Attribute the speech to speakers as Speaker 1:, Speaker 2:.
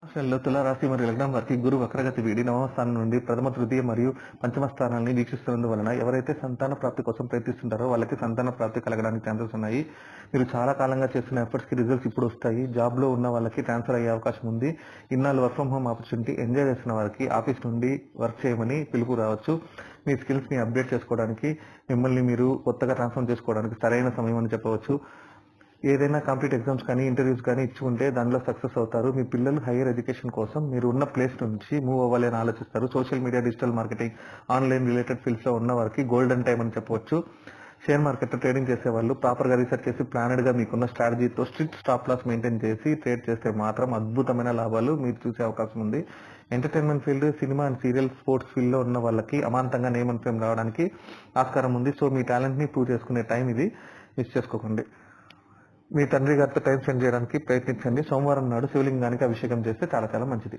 Speaker 1: రాశుల్లో తులారాశి మరియు లగ్నం వారికి గురు వక్రగతి వీడి నవమ స్థానం నుండి ప్రథమ తృతీయ మరియు పంచమ స్థానాన్ని వీక్షిస్తున్నందువలన ఎవరైతే సంతాన ప్రాప్తి కోసం ప్రయత్నిస్తుంటారో వాళ్ళకి సంతాన ప్రాప్తి కలగడానికి ఛాన్సెస్ ఉన్నాయి. మీరు చాలా కాలంగా చేస్తున్న ఎఫర్ట్స్ కి రిజల్ట్స్ ఇప్పుడు వస్తాయి. జాబ్ లో ఉన్న వాళ్ళకి ట్రాన్స్ఫర్ అయ్యే అవకాశం ఉంది. ఇన్నాళ్ళు work from home opportunity enjoy చేసిన వారికి ఆఫీస్ నుండి వర్క్ చేయమని పిలుపు రావచ్చు. మీ స్కిల్స్ ని అప్డేట్ చేసుకోవడానికి, మిమ్మల్ని మీరు కొత్తగా ట్రాన్స్ఫార్మ్ చేసుకోవడానికి సరైన సమయం అని చెప్పవచ్చు. ఏదైనా కాంపిటేటివ్ ఎగ్జామ్స్ కానీ ఇంటర్వ్యూస్ కానీ ఇచ్చుకుంటే దానిలో సక్సెస్ అవుతారు. మీ పిల్లలు హైయర్ ఎడ్యుకేషన్ కోసం మీరు ఉన్న ప్లేస్ నుంచి మూవ్ అవ్వాలి అని ఆలోచిస్తారు. Social media, digital marketing, online related fields లో ఉన్న వారికి గోల్డెన్ టైం అని చెప్పవచ్చు. షేర్ మార్కెట్ లో ట్రేడింగ్ చేసే వాళ్ళు ప్రాపర్ గా రీసెర్చ్ చేసి ప్లానెడ్ గా మీకున్న స్ట్రాటజీతో స్ట్రిక్ట్ స్టాప్ లాస్ మెయింటైన్ చేసి ట్రేడ్ చేస్తే మాత్రం అద్భుతమైన లాభాలు మీరు చూసే అవకాశం ఉంది. Entertainment field, cinema and serial, sports field లో ఉన్న వాళ్ళకి అమాంతంగా నేమ్ అండ్ ఫేమ్ రావడానికి ఆస్కారం ఉంది. సో మీ టాలెంట్ ని ప్రూవ్ చేసుకునే టైం ఇది, మిస్ చేసుకోకండి. మీ తండ్రి గారితో టైం స్పెండ్ చేయడానికి ప్రయత్నించండి. సోమవారం నాడు శివలింగానికి అభిషేకం చేస్తే చాలా చాలా మంచిది.